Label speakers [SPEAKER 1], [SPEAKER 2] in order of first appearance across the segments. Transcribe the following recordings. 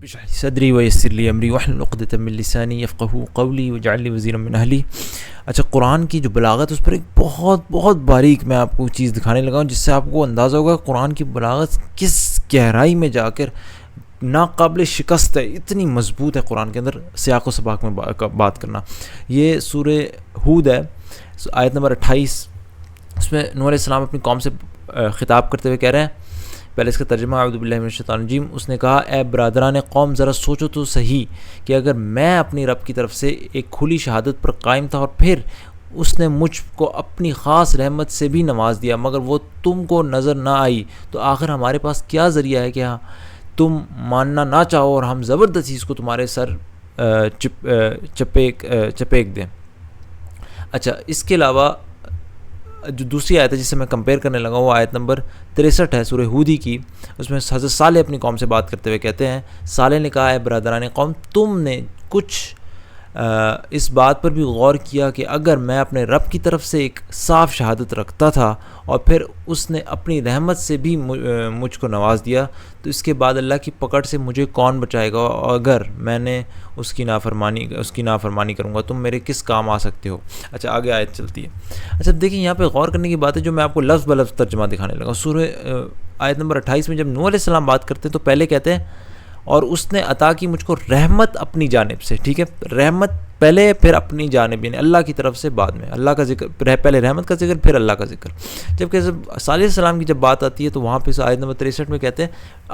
[SPEAKER 1] اشرح لي صدری ویسر لی امری واحلل عقدۃ من لسانی یفقہوا قولی واجعل لی وزیرا من اہلی۔ اچھا، قرآن کی جو بلاغت اس پر ایک بہت باریک میں آپ کو چیز دکھانے لگا ہوں، جس سے آپ کو اندازہ ہوگا قرآن کی بلاغت کس گہرائی میں جا کر ناقابل شکست ہے، اتنی مضبوط ہے قرآن کے اندر سیاق و سباق میں بات کرنا۔ یہ سورہ ہود ہے، آیت نمبر 28۔ اس میں نوح علیہ السلام اپنی قوم سے خطاب کرتے ہوئے کہہ رہے ہیں، پہلے اس کا ترجمہ اعوذ باللہ من الشیطان الرجیم۔ اس نے کہا، اے برادران قوم، ذرا سوچو تو صحیح کہ اگر میں اپنی رب کی طرف سے ایک کھلی شہادت پر قائم تھا اور پھر اس نے مجھ کو اپنی خاص رحمت سے بھی نواز دیا مگر وہ تم کو نظر نہ آئی، تو آخر ہمارے پاس کیا ذریعہ ہے کہ تم ماننا نہ چاہو اور ہم زبردستی اس کو تمہارے سر چپیک دیں۔ اچھا، اس کے علاوہ جو دوسری آیت ہے جس سے میں کمپیئر کرنے لگا وہ آیت نمبر 63 ہے سورہ ہود کی۔ اس میں حضرت صالح اپنی قوم سے بات کرتے ہوئے کہتے ہیں، صالح نے کہا، اے برادران قوم، تم نے کچھ اس بات پر بھی غور کیا کہ اگر میں اپنے رب کی طرف سے ایک صاف شہادت رکھتا تھا اور پھر اس نے اپنی رحمت سے بھی مجھ کو نواز دیا، تو اس کے بعد اللہ کی پکڑ سے مجھے کون بچائے گا؟ اور اگر میں نے اس کی نافرمانی کروں گا، تم میرے کس کام آ سکتے ہو؟ اچھا، آگے آیت چلتی ہے۔ اچھا دیکھیں، یہاں پہ غور کرنے کی بات ہے جو میں آپ کو لفظ بلفظ ترجمہ دکھانے لگا۔ سورہ آیت نمبر 28 میں جب نوح علیہ السلام بات کرتے ہیں تو پہلے کہتے ہیں، اور اس نے عطا کی مجھ کو رحمت اپنی جانب سے، ٹھیک ہے، رحمت پہلے پھر اپنی جانب، یعنی اللہ کی طرف سے بعد میں اللہ کا ذکر، پہلے رحمت کا ذکر پھر اللہ کا ذکر۔ جبکہ صالح علیہ السلام کی جب بات آتی ہے تو وہاں پہ آیت نمبر 63 میں کہتے ہیں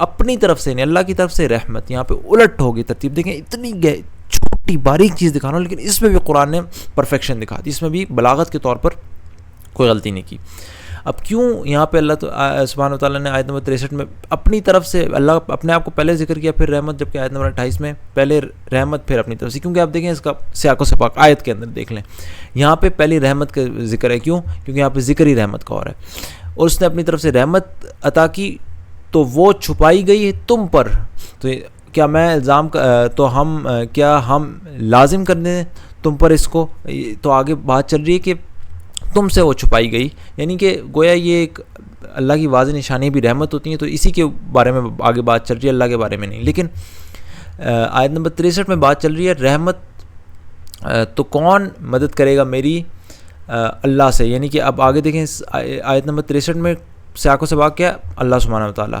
[SPEAKER 1] اپنی طرف سے، یعنی اللہ کی طرف سے رحمت، یہاں پہ الٹ ہوگی ترتیب۔ دیکھیں اتنی چھوٹی باریک چیز دکھانا، لیکن اس میں بھی قرآن نے پرفیکشن دکھا دی، اس میں بھی بلاغت کے طور پر کوئی غلطی نہیں کی۔ اب کیوں یہاں پہ اللہ سبحانہ و تعالیٰ نے آیت نمبر 63 میں اپنی طرف سے اللہ اپنے آپ کو پہلے ذکر کیا پھر رحمت، جبکہ آیت نمبر 28 میں پہلے رحمت پھر اپنی طرف سے؟ کیونکہ آپ دیکھیں اس کا سیاق و سباق آیت کے اندر دیکھ لیں، یہاں پہ پہلی رحمت کا ذکر ہے۔ کیوں؟ کیونکہ یہاں پہ ذکر ہی رحمت کا ہو رہا ہے، اور اس نے اپنی طرف سے رحمت عطا کی تو وہ چھپائی گئی ہے تم پر، تو کیا میں الزام کیا ہم لازم کر دیں تم پر اس کو؟ تو آگے بات چل رہی ہے کہ تم سے وہ چھپائی گئی، یعنی کہ گویا یہ ایک اللہ کی واضح نشانی بھی رحمت ہوتی ہیں، تو اسی کے بارے میں آگے بات چل رہی ہے، اللہ کے بارے میں نہیں۔ لیکن آیت نمبر 63 میں بات چل رہی ہے رحمت تو کون مدد کرے گا میری؟ اللہ سے، یعنی کہ اب آگے دیکھیں آیت نمبر 63 میں سیاق و سباق کیا؟ اللہ سبحانہ و تعالیٰ،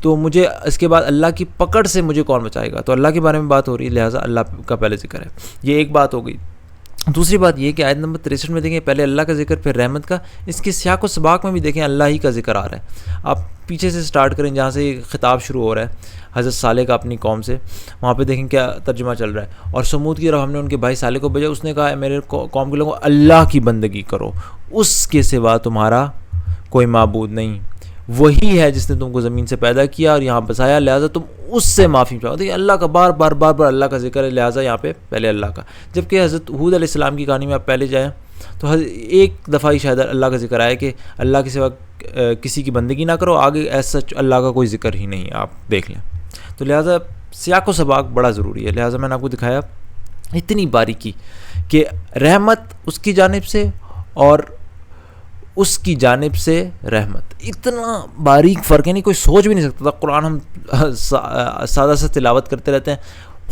[SPEAKER 1] تو مجھے اس کے بعد اللہ کی پکڑ سے مجھے کون بچائے گا؟ تو اللہ کے بارے میں بات ہو رہی ہے، لہٰذا اللہ کا پہلے ذکر ہے، یہ ایک بات ہو گئی۔ دوسری بات یہ کہ آیت نمبر 63 میں دیکھیں پہلے اللہ کا ذکر پھر رحمت کا، اس کے سیاق و سباق میں بھی دیکھیں اللہ ہی کا ذکر آ رہا ہے۔ آپ پیچھے سے سٹارٹ کریں جہاں سے یہ خطاب شروع ہو رہا ہے حضرت صالح کا اپنی قوم سے، وہاں پہ دیکھیں کیا ترجمہ چل رہا ہے، اور سمود کی طرف ہم نے ان کے بھائی صالح کو بھیجا، اس نے کہا میرے قوم کے لوگوں اللہ کی بندگی کرو، اس کے سوا تمہارا کوئی معبود نہیں، وہی ہے جس نے تم کو زمین سے پیدا کیا اور یہاں بسایا، لہٰذا تم اس سے معافی چاہو۔ دیکھیں اللہ کا بار بار اللہ کا ذکر ہے، لہٰذا یہاں پہ پہلے اللہ کا۔ جبکہ حضرت ہود علیہ السلام کی کہانی میں آپ پہلے جائیں تو ایک دفعہ ہی شاید اللہ کا ذکر آیا کہ اللہ کے سوا کسی کی بندگی نہ کرو، آگے ایسا اللہ کا کوئی ذکر ہی نہیں، آپ دیکھ لیں۔ تو لہٰذا سیاق و سباق بڑا ضروری ہے، لہٰذا میں نے آپ کو دکھایا اتنی باریکی کہ رحمت اس کی جانب سے اور اس کی جانب سے رحمت، اتنا باریک فرق ہے، نہیں کوئی سوچ بھی نہیں سکتا تھا۔ قرآن ہم سادہ سا تلاوت کرتے رہتے ہیں،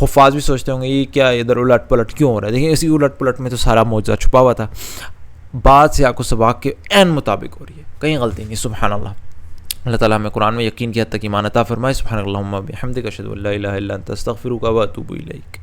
[SPEAKER 1] حفاظ بھی سوچتے ہوں گے یہ کیا ادھر الٹ پلٹ کیوں ہو رہا ہے؟ دیکھیں اسی الٹ پلٹ میں تو سارا معجزہ چھپا ہوا تھا، بات سیاق و سباق کے عین مطابق ہو رہی ہے، کہیں غلطی نہیں۔ سبحان اللہ، اللہ تعالیٰ ہمیں قرآن میں یقین کی حد تک ایمان عطا فرمائے۔ سبحان اللہم و بحمدک، اشہد ان لا الہ الا انت، استغفرک و اتوب الیک۔